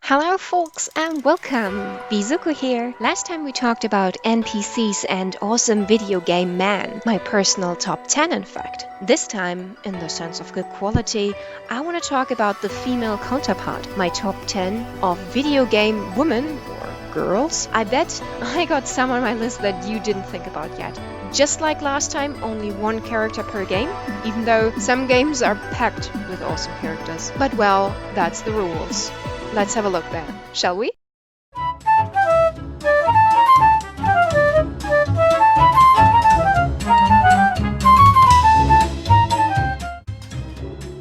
Hello folks and welcome! Wizuko here. Last time we talked about NPCs and awesome video game men, my personal top 10 in fact. This time, in the sense of good quality, I want to talk about the female counterpart, my top 10 of video game women or girls. I bet I got some on my list that you didn't think about yet. Just like last time, only one character per game, even though some games are packed with awesome characters. But well, that's the rules. Let's have a look then, shall we?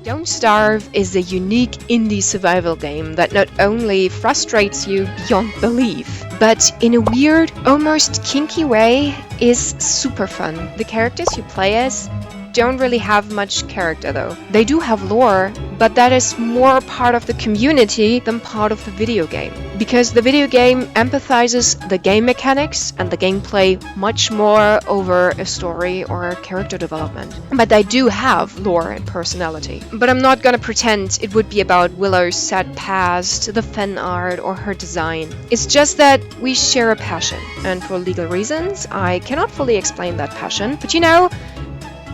Don't Starve is a unique indie survival game that not only frustrates you beyond belief, but in a weird, almost kinky way is super fun. The characters you play as don't really have much character though. They do have lore, but that is more part of the community than part of the video game. Because the video game empathizes the game mechanics and the gameplay much more over a story or a character development. But they do have lore and personality. But I'm not gonna pretend it would be about Willow's sad past, the fan art, or her design. It's just that we share a passion, and for legal reasons, I cannot fully explain that passion. But you know,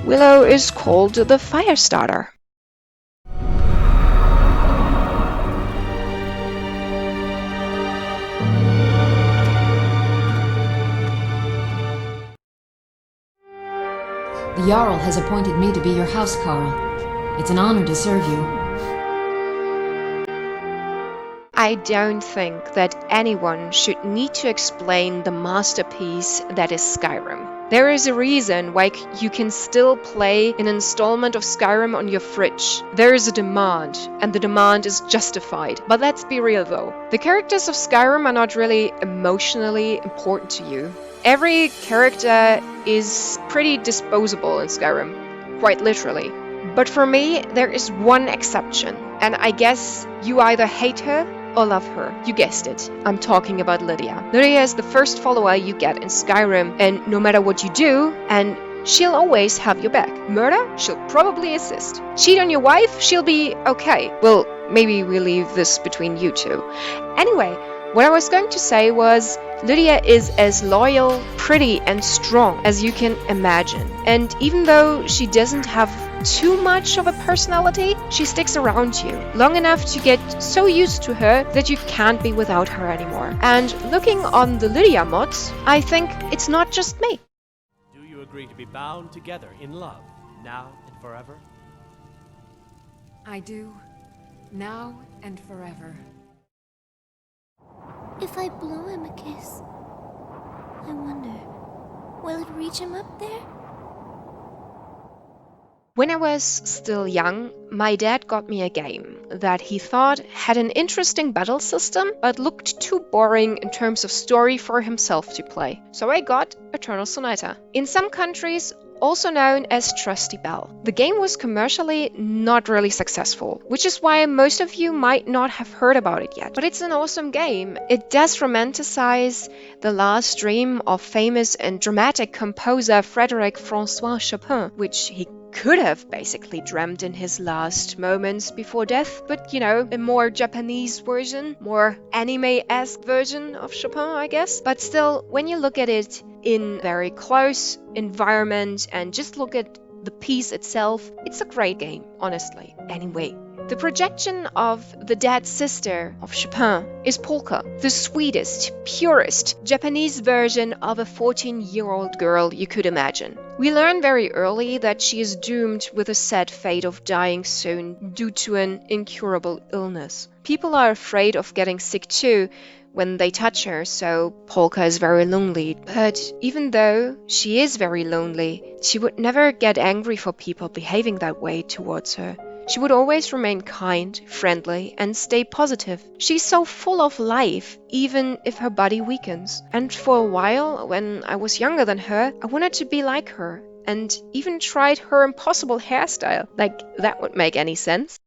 Willow is called the Firestarter. The Jarl has appointed me to be your housecarl. It's an honor to serve you. I don't think that anyone should need to explain the masterpiece that is Skyrim. There is a reason why you can still play an installment of Skyrim on your fridge. There is a demand, and the demand is justified. But let's be real though. The characters of Skyrim are not really emotionally important to you. Every character is pretty disposable in Skyrim, quite literally. But for me, there is one exception, and I guess you either hate her or love her. You guessed it. I'm talking about Lydia. Lydia is the first follower you get in Skyrim, and no matter what you do, and she'll always have your back. Murder? She'll probably assist. Cheat on your wife? She'll be okay. Well, maybe we leave this between you two. Anyway, what I was going to say was, Lydia is as loyal, pretty, and strong as you can imagine. And even though she doesn't have too much of a personality, she sticks around you long enough to get so used to her that you can't be without her anymore. And looking on the Lydia mods, I think it's not just me. Do you agree to be bound together in love, now and forever? I do, now and forever. If I blow him a kiss, I wonder, will it reach him up there? When I was still young, my dad got me a game that he thought had an interesting battle system, but looked too boring in terms of story for himself to play. So I got Eternal Sonata. In some countries, also known as Trusty Bell. The game was commercially not really successful, which is why most of you might not have heard about it yet. But it's an awesome game. It does romanticize the last dream of famous and dramatic composer Frédéric François Chopin, which he could have basically dreamt in his last moments before death, but you know, a more Japanese version, more anime-esque version of Chopin, I guess. But still, when you look at it in very close environment and just look at the piece itself, it's a great game, honestly. Anyway, the projection of the dead sister of Chopin is Polka, the sweetest, purest Japanese version of a 14-year-old girl you could imagine. We learn very early that she is doomed with a sad fate of dying soon due to an incurable illness. People are afraid of getting sick too when they touch her, so Polka is very lonely. But even though she is very lonely, she would never get angry for people behaving that way towards her. She would always remain kind, friendly, and stay positive. She's so full of life, even if her body weakens. And for a while, when I was younger than her, I wanted to be like her, and even tried her impossible hairstyle. Like, that would make any sense.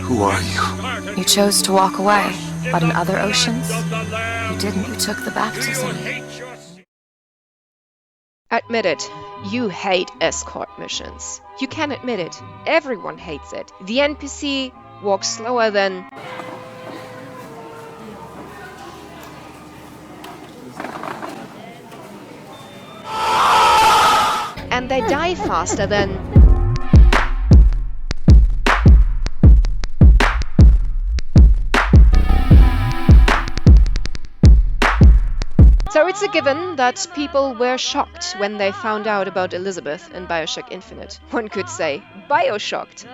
Who are you? You chose to walk away, but in other oceans, you didn't. You took the baptism. Admit it, you hate escort missions. You can admit it. Everyone hates it. The NPC walks slower than... I die faster then. So it's a given that people were shocked when they found out about Elizabeth in Bioshock Infinite. One could say, Bioshocked.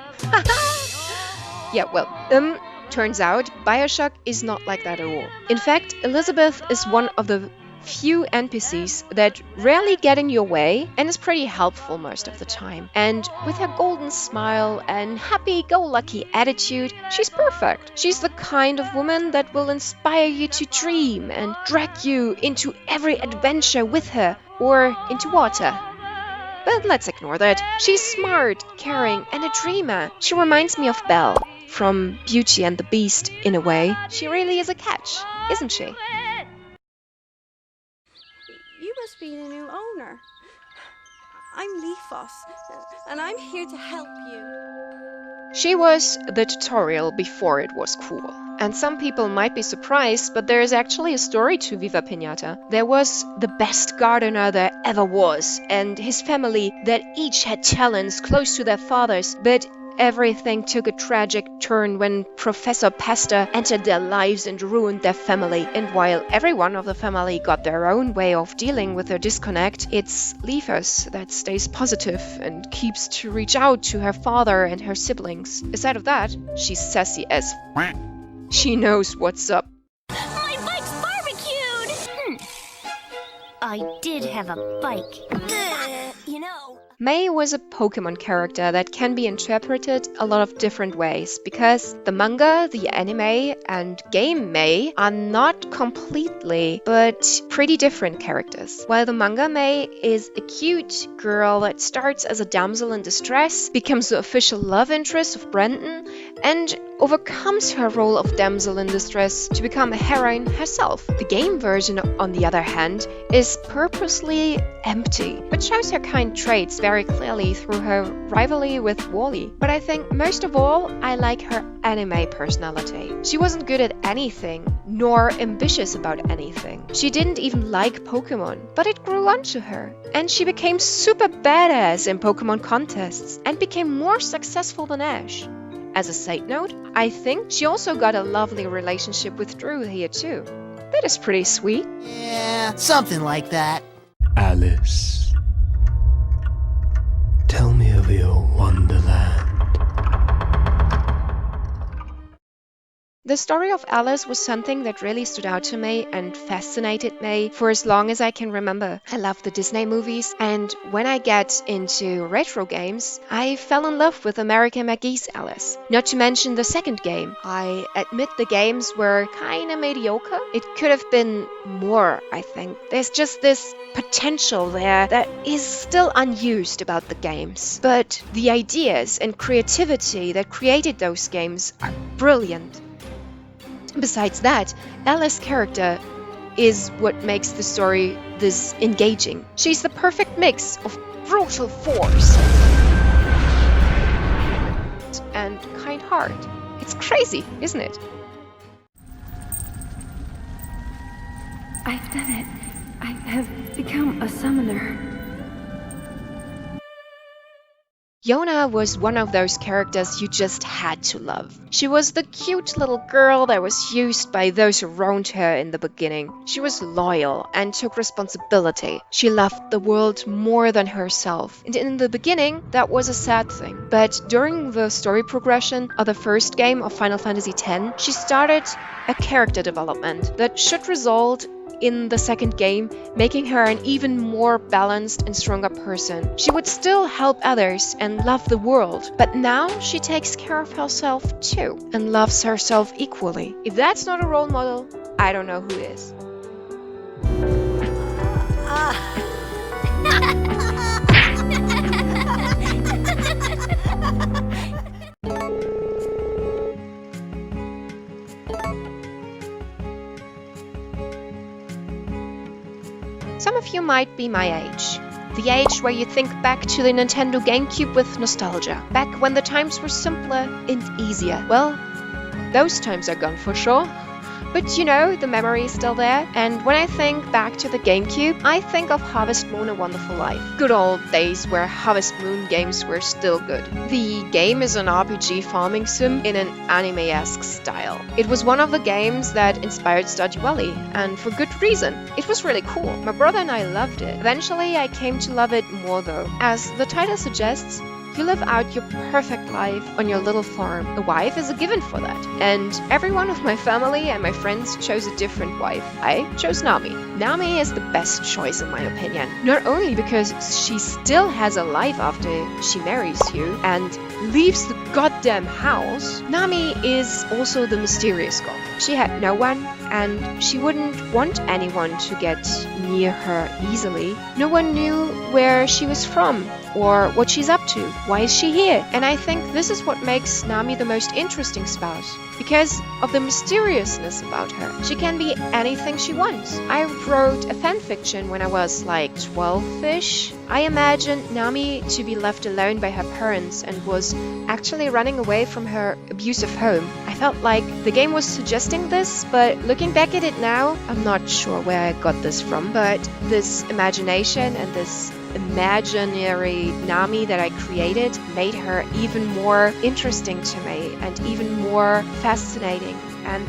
Yeah, well, turns out Bioshock is not like that at all. In fact, Elizabeth is one of the few NPCs that rarely get in your way and is pretty helpful most of the time. And with her golden smile and happy-go-lucky attitude, she's perfect. She's the kind of woman that will inspire you to dream and drag you into every adventure with her or into water. But let's ignore that. She's smart, caring, and a dreamer. She reminds me of Belle from Beauty and the Beast in a way. She really is a catch, isn't she? You must be the new owner. I'm LAast, and I'm here to help you. She was the tutorial before it was cool. And some people might be surprised, but there is actually a story to Viva Pinata. There was the best gardener there ever was, and his family that each had talents close to their fathers, but everything took a tragic turn when Professor Pester entered their lives and ruined their family. And while everyone of the family got their own way of dealing with their disconnect, it's LAast that stays positive and keeps to reach out to her father and her siblings. Aside of that, she's sassy as she knows what's up. My bike's barbecued! I did have a bike. You know... May was a Pokemon character that can be interpreted a lot of different ways, because the manga, the anime, and game May are not completely, but pretty different characters. While the manga May is a cute girl that starts as a damsel in distress, becomes the official love interest of Brandon, and overcomes her role of damsel in distress to become a heroine herself. The game version, on the other hand, is purposely empty, but shows her kind traits very clearly through her rivalry with Wally. But I think most of all, I like her anime personality. She wasn't good at anything, nor ambitious about anything. She didn't even like Pokemon, but it grew onto her. And she became super badass in Pokemon contests, and became more successful than Ash. As a side note, I think she also got a lovely relationship with Drew here too. That is pretty sweet. Yeah, something like that. Alice, tell me of your wonderland. The story of Alice was something that really stood out to me and fascinated me for as long as I can remember. I love the Disney movies, and when I get into retro games, I fell in love with American McGee's Alice. Not to mention the second game. I admit the games were kinda mediocre. It could have been more, I think. There's just this potential there that is still unused about the games. But the ideas and creativity that created those games are brilliant. Besides that, Ella's character is what makes the story this engaging. She's the perfect mix of brutal force and kind heart. It's crazy, isn't it? I've done it. I have become a summoner. Jonah was one of those characters you just had to love. She was the cute little girl that was used by those around her in the beginning. She was loyal and took responsibility. She loved the world more than herself. And in the beginning, that was a sad thing. But during the story progression of the first game of Final Fantasy X, she started a character development that should result in the second game, making her an even more balanced and stronger person. She would still help others and love the world, but now she takes care of herself too and loves herself equally. If that's not a role model, I don't know who is. Some of you might be my age. The age where you think back to the Nintendo GameCube with nostalgia. Back when the times were simpler and easier. Well, those times are gone for sure. But you know, the memory is still there, and when I think back to the GameCube, I think of Harvest Moon: A Wonderful Life. Good old days where Harvest Moon games were still good. The game is an RPG farming sim in an anime-esque style. It was one of the games that inspired Stardew Valley, and for good reason. It was really cool. My brother and I loved it. Eventually, I came to love it more though. As the title suggests, you live out your perfect life on your little farm. A wife is a given for that. And every one of my family and my friends chose a different wife. I chose Nami. Nami is the best choice in my opinion. Not only because she still has a life after she marries you and leaves the goddamn house, Nami is also the mysterious girl. She had no one, and she wouldn't want anyone to get near her easily. No one knew where she was from or what she's up to. Why is she here? And I think this is what makes Nami the most interesting spouse. Because of the mysteriousness about her. She can be anything she wants. I wrote a fanfiction when I was like 12-ish. I imagined Nami to be left alone by her parents and was actually running away from her abusive home. I felt like the game was suggesting this, but looking back at it now, I'm not sure where I got this from. But this imagination and this imaginary Nami that I created made her even more interesting to me and even more fascinating. And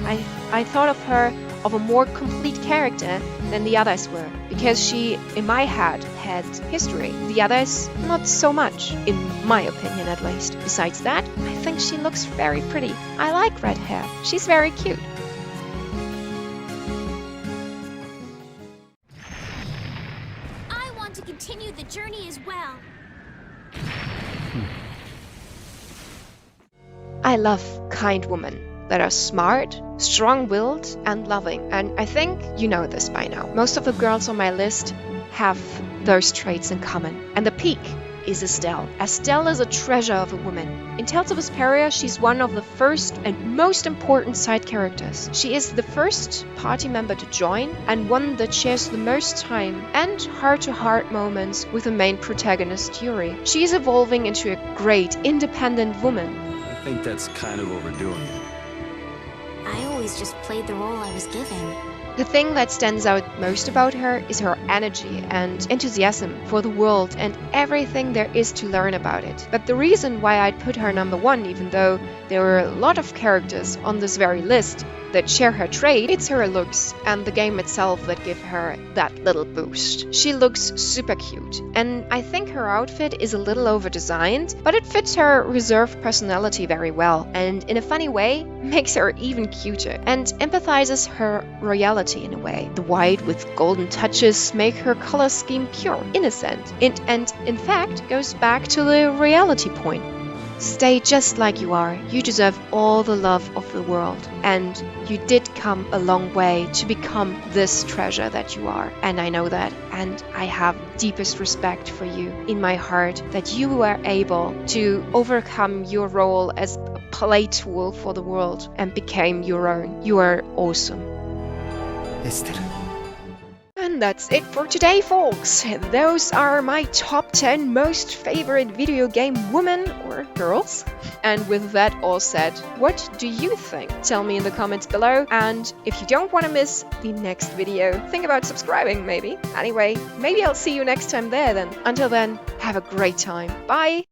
I thought of her of a more complete character than the others were, because she, in my head, had history. The others, not so much, in my opinion at least. Besides that, I think she looks very pretty. I like red hair. She's very cute. I want to continue the journey as well. I love kind women that are smart, strong-willed, and loving. And I think you know this by now. Most of the girls on my list have those traits in common. And the peak is Estelle. Estelle is a treasure of a woman. In Tales of Vesperia, she's one of the first and most important side characters. She is the first party member to join and one that shares the most time and heart-to-heart moments with the main protagonist, Yuri. She is evolving into a great, independent woman. I think that's kind of overdoing it. I always just played the role I was given. The thing that stands out most about her is her energy and enthusiasm for the world and everything there is to learn about it. But the reason why I'd put her number one, even though there are a lot of characters on this very list that share her trait, it's her looks and the game itself that give her that little boost. She looks super cute, and I think her outfit is a little over-designed, but it fits her reserved personality very well, and in a funny way, makes her even cuter, and empathizes her royalty in a way. The white with golden touches make her color scheme pure, innocent, and in fact goes back to the reality point. Stay just like you are. You deserve all the love of the world. And you did come a long way to become this treasure that you are. And I know that. And I have deepest respect for you in my heart that you were able to overcome your role as a play tool for the world and became your own. You are awesome. Estelle. And that's it for today, folks. Those are my top 10 most favorite video game women or girls. And with that all said, what do you think? Tell me in the comments below. And if you don't want to miss the next video, think about subscribing maybe. Anyway, maybe I'll see you next time there then. Until then, have a great time. Bye!